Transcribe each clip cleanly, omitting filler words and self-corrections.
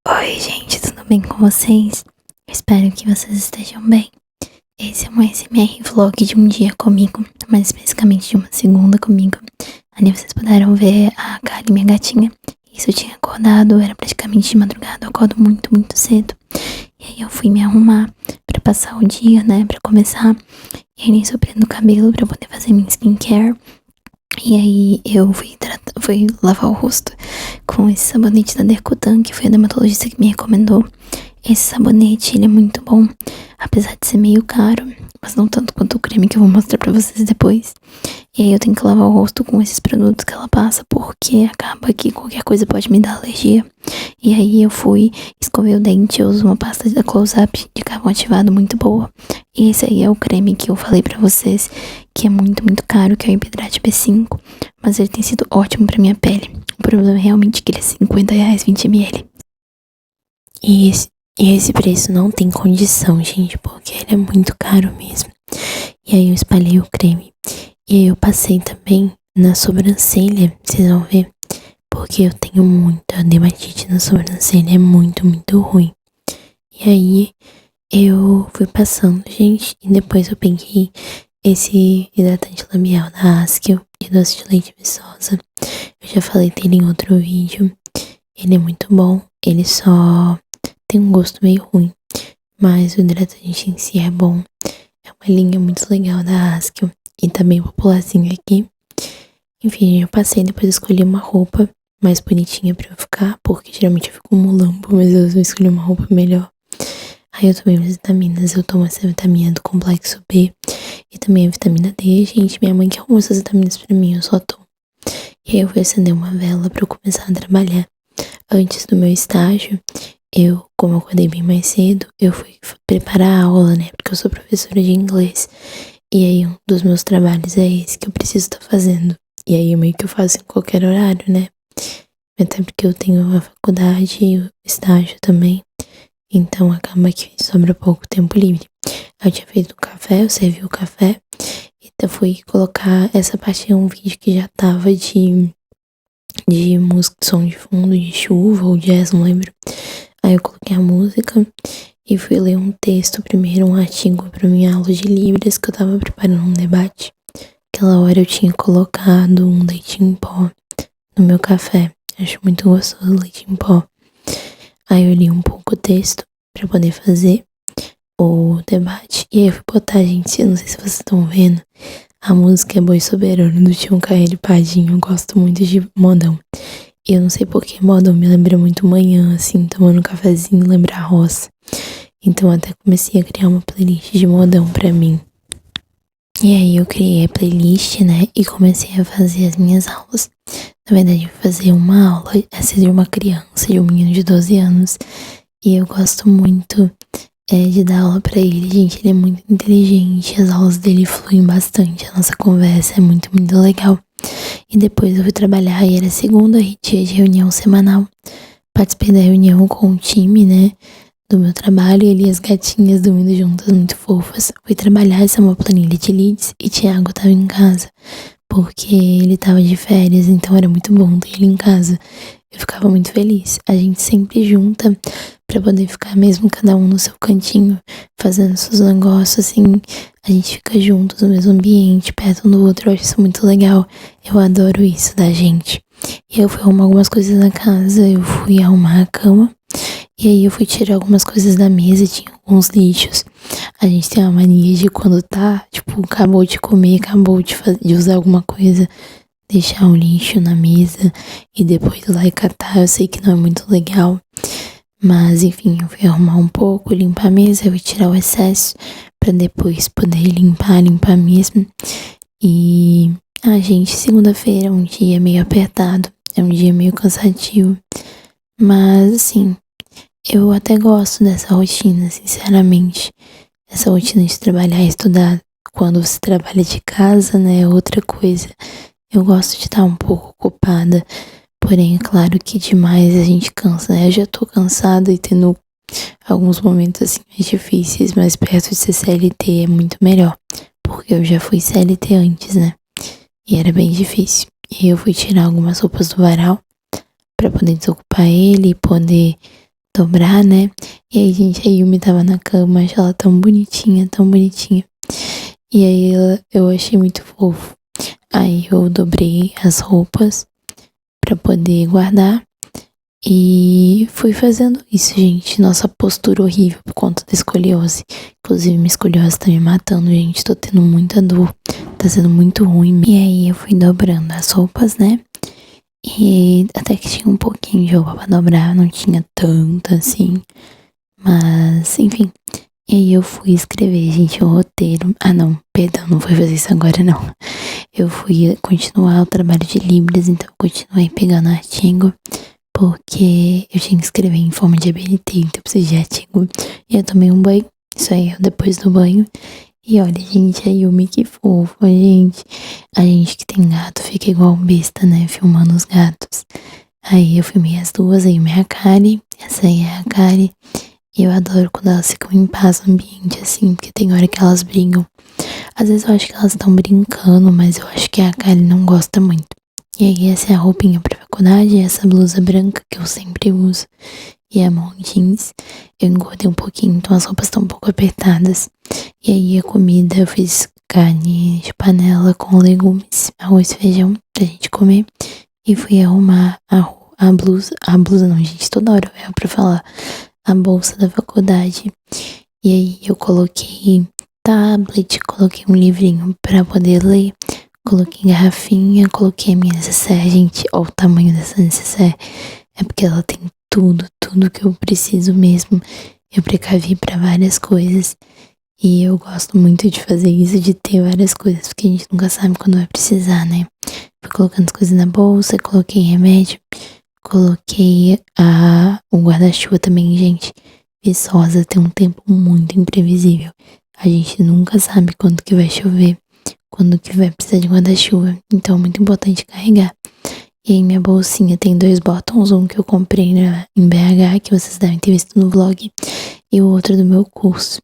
Oi, gente, tudo bem com vocês? Eu espero que vocês estejam bem. Esse é um SMR vlog de um dia comigo, mais especificamente de uma segunda comigo. Ali vocês puderam ver a Kali, minha gatinha. Isso eu tinha acordado, era praticamente de madrugada, eu acordo muito cedo. E aí eu fui me arrumar pra passar o dia, né, pra começar. E aí nisso eu prendo o cabelo pra poder fazer minha skincare. E aí eu fui lavar o rosto com esse sabonete da Dercotan, que foi a dermatologista que me recomendou. Esse sabonete, ele é muito bom, apesar de ser meio caro, mas não tanto quanto o creme que eu vou mostrar pra vocês depois. E aí eu tenho que lavar o rosto com esses produtos que ela passa, porque acaba que qualquer coisa pode me dar alergia. E aí eu fui, escovei o dente, eu uso uma pasta da Close Up de carvão ativado muito boa. E esse aí é o creme que eu falei pra vocês, que é muito caro, que é o Hidrate B5, mas ele tem sido ótimo pra minha pele. O problema é realmente que ele é R$ 50, 20 ml. E esse preço não tem condição, gente, porque ele é muito caro mesmo. E aí eu espalhei o creme. E aí eu passei também na sobrancelha, vocês vão ver, porque eu tenho muita dermatite na sobrancelha, é muito ruim. E aí eu fui passando, gente, e depois eu peguei esse hidratante labial da Askell de doce de leite viçosa. Eu já falei dele em outro vídeo. Ele é muito bom, ele só tem um gosto meio ruim, mas o hidratante em si é bom. É uma linha muito legal da Askell e tá bem popularzinho aqui. Enfim, eu passei, depois escolhi uma roupa mais bonitinha pra eu ficar, porque geralmente eu fico mulambo, mas eu escolhi uma roupa melhor. Aí eu tomei minhas vitaminas, eu tomo essa vitamina do complexo B e também a vitamina D, gente. Minha mãe que arrumou essas vitaminas pra mim, eu só tomo. E aí eu fui acender uma vela pra eu começar a trabalhar. Antes do meu estágio, como eu acordei bem mais cedo, eu fui preparar a aula, né? Porque eu sou professora de inglês. E aí um dos meus trabalhos é esse que eu preciso estar fazendo. E aí meio que eu faço em qualquer horário, né? Até porque eu tenho a faculdade e o estágio também. Então acaba que sobra pouco tempo livre. Eu tinha feito um café, eu servi o café. Então fui colocar essa parte em um vídeo que já tava de música, de som de fundo, de chuva ou jazz, não lembro. Aí eu coloquei a música e fui ler um texto primeiro, um artigo pra minha aula de Libras, que eu tava preparando um debate. Aquela hora eu tinha colocado um leite em pó no meu café. Acho muito gostoso o leite em pó. Aí eu li um pouco o texto pra poder fazer o debate. E aí eu fui botar, gente, eu não sei se vocês estão vendo, a música é Boi Soberano do Tião Carreiro e Padinho. Eu gosto muito de modão. E eu não sei porque modão me lembra muito manhã, assim, tomando um cafezinho, lembra a roça. Então eu até comecei a criar uma playlist de modão pra mim. E aí eu criei a playlist, né, e comecei a fazer as minhas aulas. Na verdade, eu vou fazer uma aula, essa é de uma criança, de um menino de 12 anos. E eu gosto muito de dar aula pra ele, gente. Ele é muito inteligente, as aulas dele fluem bastante, a nossa conversa é muito legal. E depois eu fui trabalhar e era segunda dia de reunião semanal. Participei da reunião com o time, né, do meu trabalho, ele e as gatinhas dormindo juntas, muito fofas. Fui trabalhar, essa é uma planilha de leads e Thiago tava em casa, porque ele tava de férias, então era muito bom ter ele em casa. Eu ficava muito feliz. A gente sempre junta pra poder ficar mesmo cada um no seu cantinho, fazendo seus negócios, assim. A gente fica juntos no mesmo ambiente, perto um do outro. Eu acho isso muito legal. Eu adoro isso da gente. E eu fui arrumar algumas coisas na casa, eu fui arrumar a cama. E aí eu fui tirar algumas coisas da mesa, tinha alguns lixos. A gente tem uma mania de quando tá, tipo, acabou de comer, acabou de usar alguma coisa, deixar um lixo na mesa e depois ir lá e catar. Eu sei que não é muito legal, mas enfim, eu fui arrumar um pouco, limpar a mesa, eu fui tirar o excesso pra depois poder limpar mesmo. E, gente, segunda-feira é um dia meio apertado, é um dia meio cansativo, mas assim, eu até gosto dessa rotina, sinceramente. Essa rotina de trabalhar e estudar quando você trabalha de casa, né, é outra coisa. Eu gosto de estar um pouco ocupada, porém é claro que demais a gente cansa, né? Eu já tô cansada e tendo alguns momentos assim mais difíceis, mas perto de ser CLT é muito melhor, porque eu já fui CLT antes, né? E era bem difícil. E eu fui tirar algumas roupas do varal pra poder desocupar ele e poder dobrar, né? E aí, gente, a Yumi tava na cama, achei ela tão bonitinha, tão bonitinha. E aí eu achei muito fofo. Aí eu dobrei as roupas pra poder guardar. E fui fazendo isso, gente. Nossa, postura horrível por conta da escoliose. Inclusive, minha escoliose tá me matando, gente. Tô tendo muita dor. Tá sendo muito ruim. E aí eu fui dobrando as roupas, né? E até que tinha um pouquinho de roupa pra dobrar. Não tinha tanto assim. Mas, enfim. E aí eu fui escrever, gente, o roteiro. Ah, não, perdão, não fui fazer isso agora, não. Eu fui continuar o trabalho de Libras, então eu continuei pegando artigo, porque eu tinha que escrever em forma de ABNT, então eu preciso de artigo. E eu tomei um banho, isso aí eu depois do banho. E olha, gente, a Yumi que fofa, gente. A gente que tem gato fica igual um besta, né, filmando os gatos. Aí eu filmei as duas, aí a Kari, essa aí é a Kari. E eu adoro quando elas ficam em paz no ambiente, assim, porque tem hora que elas brigam. Às vezes eu acho que elas estão brincando, mas eu acho que a Kali não gosta muito. E aí essa é a roupinha pra faculdade, essa blusa branca que eu sempre uso. E a mão jeans. Eu engordei um pouquinho, então as roupas estão um pouco apertadas. E aí a comida, eu fiz carne de panela com legumes, arroz e feijão pra gente comer. E fui arrumar a blusa. A blusa não, gente, toda hora eu erro pra falar. A bolsa da faculdade. E aí eu coloquei tablet, coloquei um livrinho pra poder ler, coloquei garrafinha, coloquei a minha necessaire, gente, ó o tamanho dessa necessaire, é porque ela tem tudo que eu preciso mesmo. Eu precavi pra várias coisas e eu gosto muito de fazer isso, de ter várias coisas, porque a gente nunca sabe quando vai precisar, né? Fui colocando as coisas na bolsa, coloquei remédio, coloquei o guarda-chuva também, gente. Viçosa tem um tempo muito imprevisível. A gente nunca sabe quando que vai chover, quando que vai precisar de guarda-chuva. Então é muito importante carregar. E aí minha bolsinha tem 2 botões, um que eu comprei em BH, que vocês devem ter visto no vlog, e o outro do meu curso.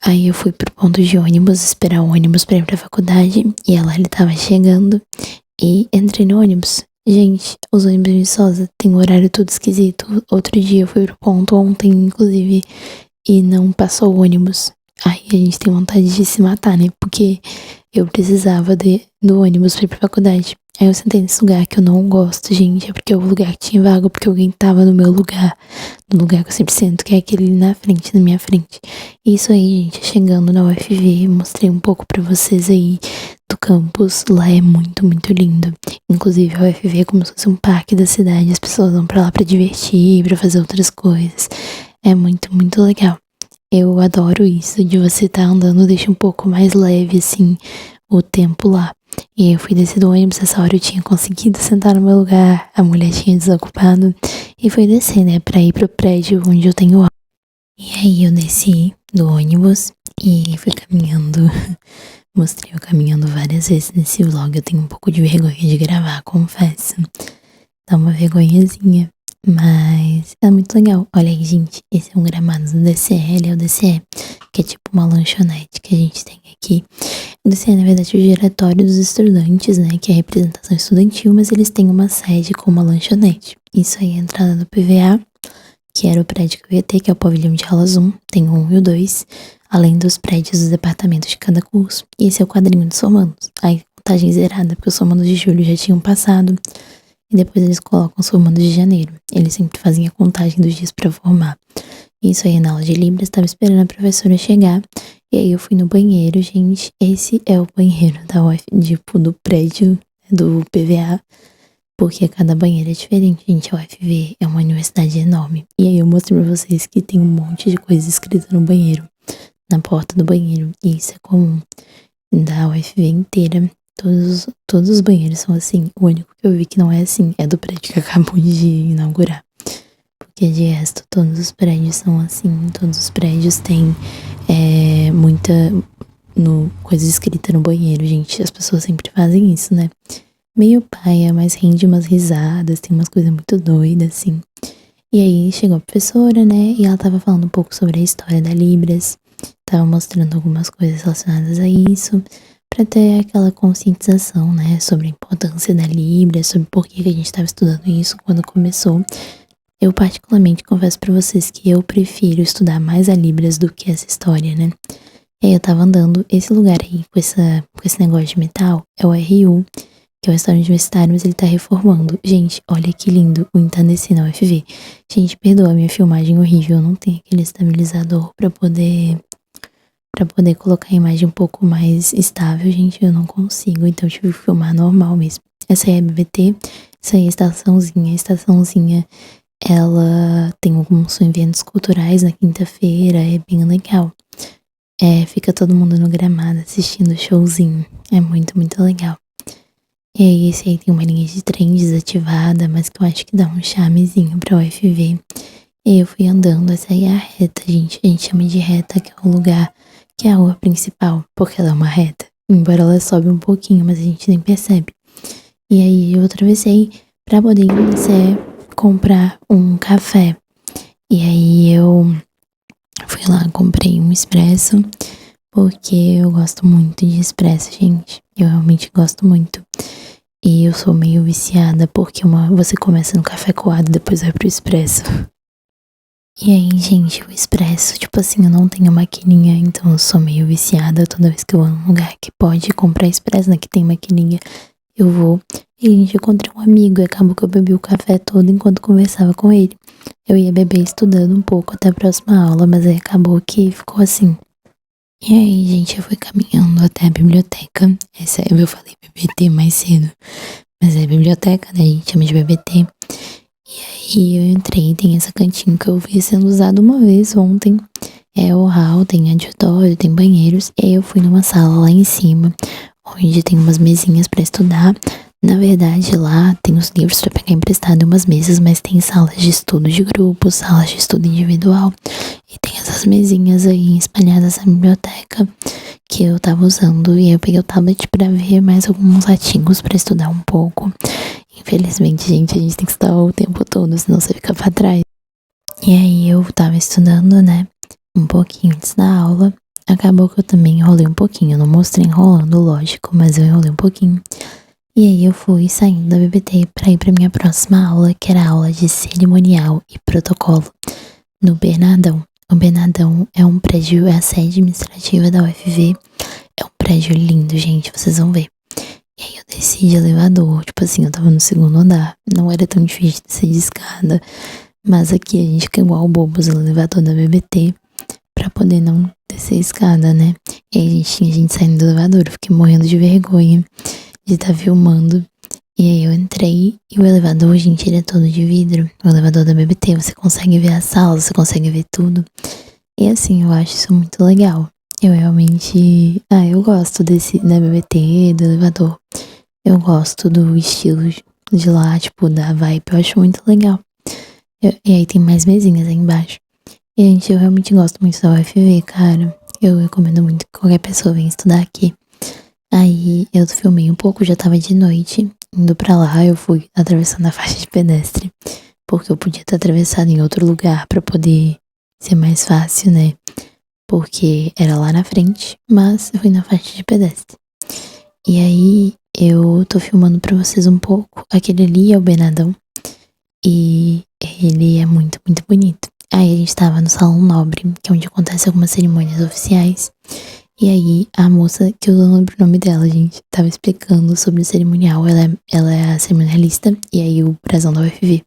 Aí eu fui pro ponto de ônibus, esperar o ônibus pra ir pra faculdade, e ela ele tava chegando, e entrei no ônibus. Gente, os ônibus de Viçosa tem um horário todo esquisito. Outro dia eu fui pro ponto, ontem inclusive, e não passou o ônibus. Aí a gente tem vontade de se matar, né? Porque eu precisava do ônibus pra ir pra faculdade. Aí eu sentei nesse lugar que eu não gosto, gente. É porque é o lugar que tinha vaga, porque alguém tava no meu lugar. No lugar que eu sempre sento, que é aquele ali na frente, na minha frente. Isso aí, gente, chegando na UFV, mostrei um pouco pra vocês aí do campus. Lá é muito lindo. Inclusive, a UFV é como se fosse um parque da cidade. As pessoas vão pra lá pra divertir, pra fazer outras coisas. É muito legal. Eu adoro isso, de você estar andando, deixa um pouco mais leve, assim, o tempo lá. E aí eu fui descer do ônibus, essa hora eu tinha conseguido sentar no meu lugar, a mulher tinha desocupado. E fui descer, né, pra ir pro prédio onde eu tenho aula. E aí eu desci do ônibus e fui caminhando. Mostrei eu caminhando várias vezes nesse vlog. Eu tenho um pouco de vergonha de gravar, confesso. Dá uma vergonhazinha. Mas é muito legal. Olha aí, gente. Esse é um gramado do DCE, ele é o DCE, que é tipo uma lanchonete que a gente tem aqui. O DCE, na verdade, é o Diretório dos Estudantes, né? Que é a representação estudantil, mas eles têm uma sede com uma lanchonete. Isso aí é a entrada do PVA, que era o prédio que eu ia ter, que é o pavilhão de aulas 1, tem o 1 e o 2, além dos prédios dos departamentos de cada curso. E esse é o quadrinho de somandos. Aí, contagem zerada, porque os somandos de julho já tinham passado. E depois eles colocam os formandos de janeiro. Eles sempre fazem a contagem dos dias pra formar. Isso aí na aula de Libras, tava esperando a professora chegar. E aí eu fui no banheiro, gente. Esse é o banheiro da UF, tipo, do prédio do PVA. Porque cada banheiro é diferente, gente. A UFV é uma universidade enorme. E aí eu mostrei pra vocês que tem um monte de coisa escrita no banheiro. Na porta do banheiro. E isso é comum da UFV inteira. Todos os banheiros são assim. O único que eu vi que não é assim é do prédio que acabou de inaugurar. Porque de resto, todos os prédios são assim. Todos os prédios têm muita coisa escrita no banheiro, gente. As pessoas sempre fazem isso, né? Meio paia, mas rende umas risadas. Tem umas coisas muito doidas, assim. E aí chegou a professora, né? E ela tava falando um pouco sobre a história da Libras. Tava mostrando algumas coisas relacionadas a isso. para ter aquela conscientização, né, sobre a importância da Libra, sobre por que a gente estava estudando isso quando começou. Eu particularmente confesso para vocês que eu prefiro estudar mais a Libras do que essa história, né? E aí eu tava andando, esse lugar aí com esse negócio de metal é o RU, que é o restaurante universitário, mas ele tá reformando. Gente, olha que lindo o entardecer na UFV. Gente, perdoa a minha filmagem horrível, não tem aquele estabilizador pra poder colocar a imagem um pouco mais estável, gente, eu não consigo, então eu tive que filmar normal mesmo. Essa aí é a BBT, essa aí é a estaçãozinha, ela tem alguns eventos culturais na quinta-feira, é bem legal. Fica todo mundo no gramado assistindo o showzinho, é muito, muito legal. E aí esse aí tem uma linha de trem desativada, mas que eu acho que dá um charmezinho pra UFV. E aí eu fui andando, essa aí é a reta, gente, a gente chama de reta, que é o lugar que é a rua principal, porque ela é uma reta. Embora ela sobe um pouquinho, mas a gente nem percebe. E aí eu atravessei pra poder comprar um café. E aí eu fui lá, comprei um expresso, porque eu gosto muito de expresso, gente. Eu realmente gosto muito. E eu sou meio viciada, porque você começa no café coado e depois vai pro expresso. E aí, gente, o expresso, tipo assim, eu não tenho maquininha, então eu sou meio viciada. Toda vez que eu vou num lugar que pode comprar expresso, né, que tem maquininha, eu vou. E a gente encontrei um amigo e acabou que eu bebi o café todo enquanto conversava com ele. Eu ia beber estudando um pouco até a próxima aula, mas aí acabou que ficou assim. E aí, gente, eu fui caminhando até a biblioteca. Essa eu falei BBT mais cedo, mas é biblioteca, né, a gente chama de BBT. E aí eu entrei, tem essa cantinho que eu vi sendo usado uma vez ontem. É o hall, tem auditório, tem banheiros. E aí eu fui numa sala lá em cima, onde tem umas mesinhas pra estudar. Na verdade, lá tem os livros pra pegar emprestado e umas mesas, mas tem salas de estudo de grupo, salas de estudo individual. E tem essas mesinhas aí espalhadas na biblioteca que eu tava usando. E aí eu peguei o tablet pra ver mais alguns artigos pra estudar um pouco. Infelizmente, gente, a gente tem que estudar o tempo todo, senão você fica pra trás. E aí eu tava estudando, né, um pouquinho antes da aula. Acabou que eu também enrolei um pouquinho. Eu não mostrei enrolando, lógico, mas eu enrolei um pouquinho. E aí eu fui saindo da BBT pra ir pra minha próxima aula, que era a aula de cerimonial e protocolo no Bernardão. O Bernardão é um prédio, é a sede administrativa da UFV. É um prédio lindo, gente, vocês vão ver. E aí eu desci de elevador, tipo assim, eu tava no segundo andar, não era tão difícil descer de escada, mas aqui a gente fica igual bobos no elevador da BBT, pra poder não descer a escada, né? E aí tinha gente saindo do elevador, eu fiquei morrendo de vergonha de estar filmando. E aí eu entrei e o elevador, gente, ele é todo de vidro. O elevador da BBT, você consegue ver a sala, você consegue ver tudo. E assim, eu acho isso muito legal. Eu realmente, eu gosto da BBT, do elevador. Eu gosto do estilo de lá, tipo, da vibe, eu acho muito legal. E aí tem mais mesinhas aí embaixo. E, gente, eu realmente gosto muito da UFV, cara. Eu recomendo muito que qualquer pessoa venha estudar aqui. Aí eu filmei um pouco, já tava de noite. Indo pra lá, eu fui atravessando a faixa de pedestre. Porque eu podia ter atravessado em outro lugar pra poder ser mais fácil, né? Porque era lá na frente, mas eu fui na faixa de pedestre. E aí eu tô filmando pra vocês um pouco. Aquele ali é o Bernardão. E ele é muito, muito bonito. Aí a gente tava no Salão Nobre, que é onde acontecem algumas cerimônias oficiais. E aí a moça, que eu não lembro o nome dela, gente, tava explicando sobre o cerimonial. Ela é a cerimonialista e aí o brasão da UFV.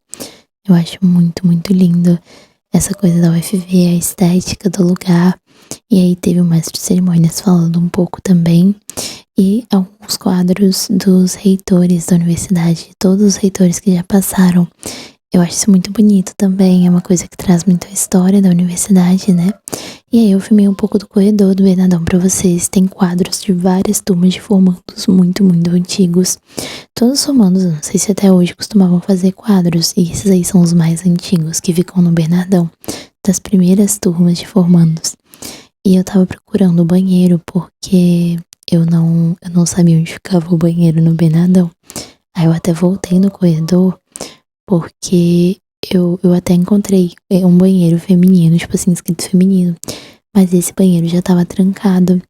Eu acho muito, muito lindo essa coisa da UFV, a estética do lugar. E aí teve o mestre de cerimônias falando um pouco também. E alguns quadros dos reitores da universidade, todos os reitores que já passaram. Eu acho isso muito bonito também, é uma coisa que traz muito a história da universidade, né? E aí eu filmei um pouco do corredor do Bernardão pra vocês. Tem quadros de várias turmas de formandos muito, muito antigos. Todos os formandos, não sei se até hoje costumavam fazer quadros. E esses aí são os mais antigos, que ficam no Bernardão, das primeiras turmas de formandos. E eu tava procurando o banheiro, porque eu não sabia onde ficava o banheiro no Bernardão. Aí eu até voltei no corredor, porque eu até encontrei um banheiro feminino, tipo assim, escrito feminino. Mas esse banheiro já tava trancado.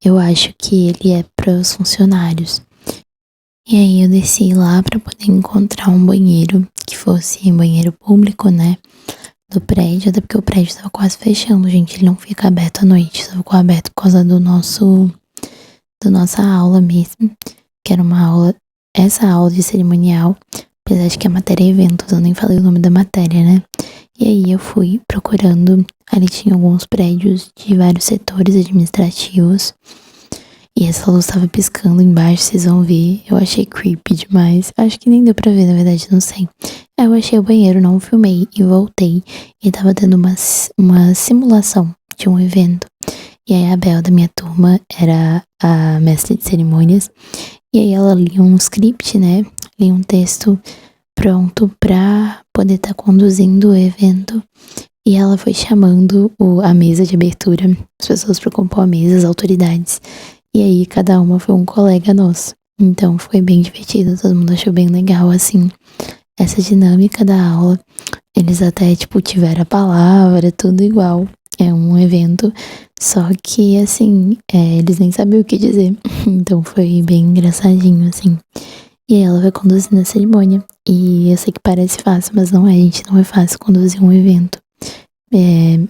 eu acho que ele é para os funcionários. E aí eu desci lá pra poder encontrar um banheiro que fosse banheiro público, né? Do prédio, até porque o prédio tava quase fechando, gente. Ele não fica aberto à noite, só ficou aberto por causa da nossa aula mesmo, que era uma aula, essa aula de cerimonial, apesar de que a matéria é eventos, eu nem falei o nome da matéria, né? E aí eu fui procurando, ali tinha alguns prédios de vários setores administrativos, e essa luz tava piscando embaixo, vocês vão ver. Eu achei creepy demais. Acho que nem deu pra ver, na verdade, não sei. Aí eu achei o banheiro, não filmei e voltei. E tava tendo uma simulação de um evento. E aí a Bel da minha turma era a mestre de cerimônias. E aí ela lia um script, né? Lia um texto pronto pra poder estar conduzindo o evento. E ela foi chamando a mesa de abertura, as pessoas pra compor a mesa, as autoridades. E aí cada uma foi um colega nosso. Então foi bem divertido, todo mundo achou bem legal, assim, essa dinâmica da aula. Eles até, tipo, tiveram a palavra, tudo igual. É um evento, só que, assim, eles nem sabiam o que dizer. Então foi bem engraçadinho, assim. E aí ela vai conduzindo a cerimônia. E eu sei que parece fácil, mas não é, gente. Não é fácil conduzir um evento.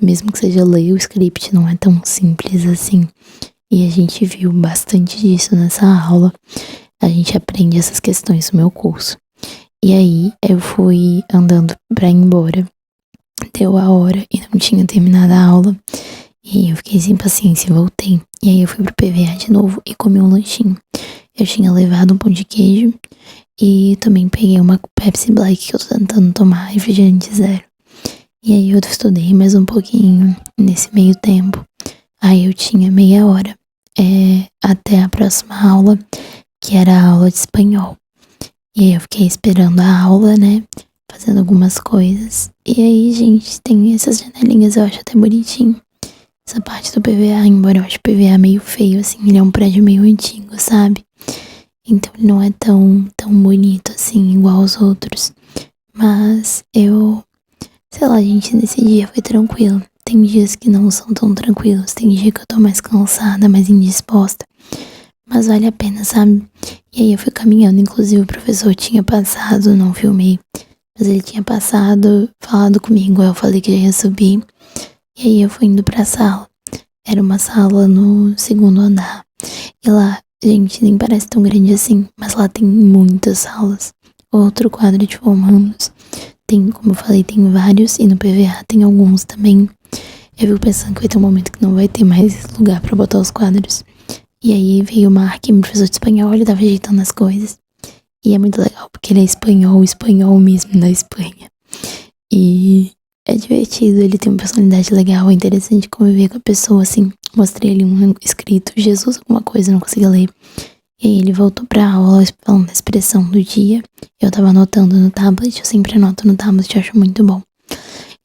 Mesmo que seja ler o script, não é tão simples assim. E a gente viu bastante disso nessa aula. A gente aprende essas questões no meu curso. E aí eu fui andando pra ir embora. Deu a hora e não tinha terminado a aula. E aí eu fiquei sem paciência e voltei. E aí eu fui pro PVA de novo e comi um lanchinho. Eu tinha levado um pão de queijo e também peguei uma Pepsi Black que eu tô tentando tomar refrigerante zero. E aí eu estudei mais um pouquinho nesse meio tempo. Aí eu tinha meia hora até a próxima aula, que era a aula de espanhol. E aí eu fiquei esperando a aula, né? Fazendo algumas coisas. E aí, gente, tem essas janelinhas, eu acho até bonitinho. Essa parte do PVA, embora eu ache o PVA meio feio, assim, ele é um prédio meio antigo, sabe? Então ele não é tão bonito assim, igual aos outros. Mas sei lá, gente, nesse dia foi tranquilo. Tem dias que não são tão tranquilos, tem dia que eu tô mais cansada, mais indisposta. Mas vale a pena, sabe? E aí eu fui caminhando, inclusive o professor tinha passado, não filmei, mas ele tinha passado, falado comigo, eu falei que já ia subir. E aí eu fui indo pra sala. Era uma sala no segundo andar. E lá, gente, nem parece tão grande assim, mas lá tem muitas salas. Outro quadro de formandos. Tem, como eu falei, tem vários, e no PVA tem alguns também. Eu fico pensando que vai ter um momento que não vai ter mais lugar pra botar os quadros. E aí veio o Mark, meu professor de espanhol, ele tava ajeitando as coisas. E é muito legal, porque ele é espanhol mesmo, da Espanha. E é divertido, ele tem uma personalidade legal, é interessante conviver com a pessoa, assim. Mostrei ele um escrito, Jesus alguma coisa, não consegui ler. E aí ele voltou pra aula falando da expressão do dia. Eu tava anotando no tablet, eu sempre anoto no tablet, eu acho muito bom.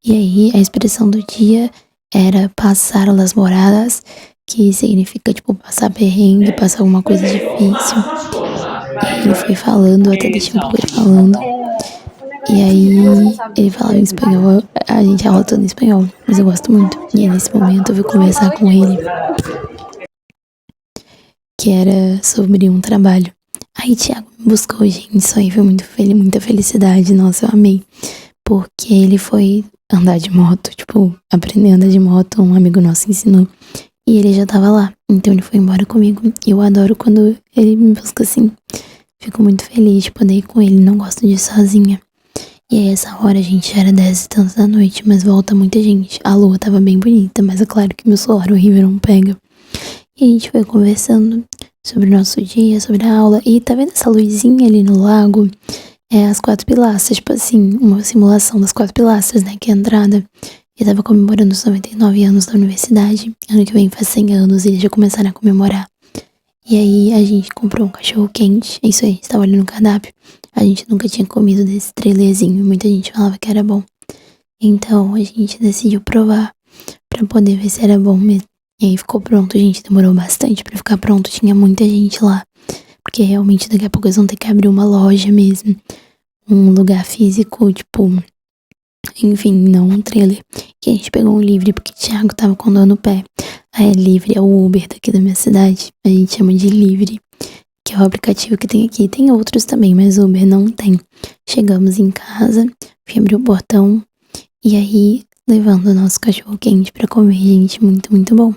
E aí a expressão do dia era passar las moradas, que significa, tipo, passar perrengue, passar alguma coisa difícil. E aí ele foi falando, eu até deixei um pouco ele falando. E aí ele falava em espanhol, a gente anotando em espanhol, mas eu gosto muito. E aí, nesse momento eu fui conversar com ele, que era sobre um trabalho. Aí Thiago me buscou, gente, isso aí foi muita felicidade, nossa, eu amei. Porque ele foi andar de moto, tipo, aprender a andar de moto, um amigo nosso ensinou. E ele já tava lá, então ele foi embora comigo. E eu adoro quando ele me busca assim. Fico muito feliz de poder ir com ele, não gosto de ir sozinha. E aí essa hora, gente, já era 10 e tantos da noite, mas volta muita gente. A lua tava bem bonita, mas é claro que meu celular horrível não pega. E a gente foi conversando sobre o nosso dia, sobre a aula. E tá vendo essa luzinha ali no lago? É as 4 pilastras, tipo assim, uma simulação das 4 pilastras, né, que é a entrada. Eu tava comemorando os 99 anos da universidade. Ano que vem faz 100 anos e eles já começaram a comemorar. E aí a gente comprou um cachorro quente. É isso aí, a gente tava olhando no cardápio. A gente nunca tinha comido desse trailerzinho. Muita gente falava que era bom. Então a gente decidiu provar pra poder ver se era bom mesmo. E aí ficou pronto, gente. Demorou bastante pra ficar pronto. Tinha muita gente lá. Porque realmente daqui a pouco eles vão ter que abrir uma loja mesmo. Um lugar físico, tipo, enfim, não um trailer. Que a gente pegou um livre porque o Thiago tava com dor no pé. Livre é o Uber daqui da minha cidade. A gente chama de Livre, que é o aplicativo que tem aqui. Tem outros também, mas Uber não tem. Chegamos em casa, fui abrir o portão e aí levando o nosso cachorro quente pra comer, gente, muito, muito bom.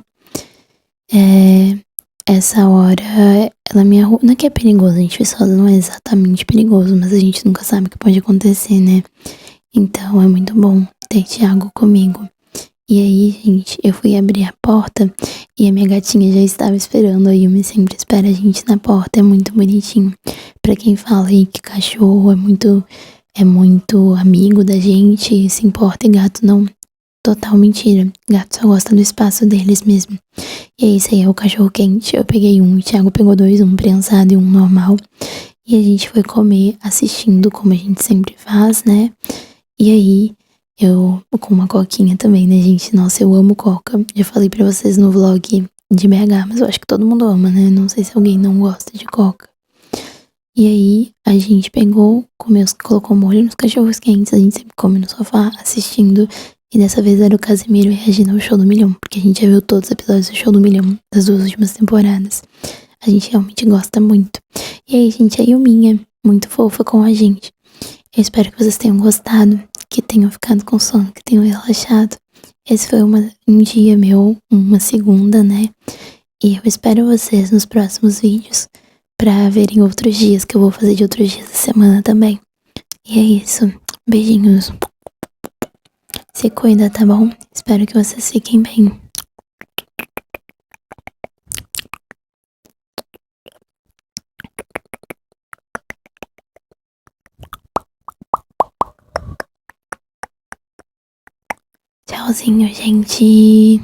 Essa hora, ela me arruma. Não é que é perigoso, a gente só não é exatamente perigoso, mas a gente nunca sabe o que pode acontecer, né? Então é muito bom ter Thiago comigo. E aí, gente, eu fui abrir a porta e a minha gatinha já estava esperando. A Yumi sempre espera a gente na porta, é muito bonitinho. Pra quem fala aí que cachorro é muito amigo da gente, se importa, e gato não. Total mentira. Gato só gosta do espaço deles mesmo. E é isso aí, é o cachorro quente. Eu peguei um, o Thiago pegou dois, um prensado e um normal. E a gente foi comer assistindo, como a gente sempre faz, né? E aí, eu com uma coquinha também, né, gente? Nossa, eu amo coca. Já falei pra vocês no vlog de BH, mas eu acho que todo mundo ama, né? Não sei se alguém não gosta de coca. E aí, a gente pegou, comeu, colocou molho nos cachorros quentes. A gente sempre come no sofá, assistindo. E dessa vez era o Casimiro reagindo ao Show do Milhão, porque a gente já viu todos os episódios do Show do Milhão das 2 últimas temporadas. A gente realmente gosta muito. E aí, gente, a Yuminha, muito fofa com a gente. Eu espero que vocês tenham gostado, que tenham ficado com sono, que tenham relaxado. Esse foi um dia meu, uma segunda, né? E eu espero vocês nos próximos vídeos pra verem outros dias que eu vou fazer de outros dias da semana também. E é isso. Beijinhos. Se cuida, tá bom? Espero que vocês fiquem bem. Tchauzinho, gente.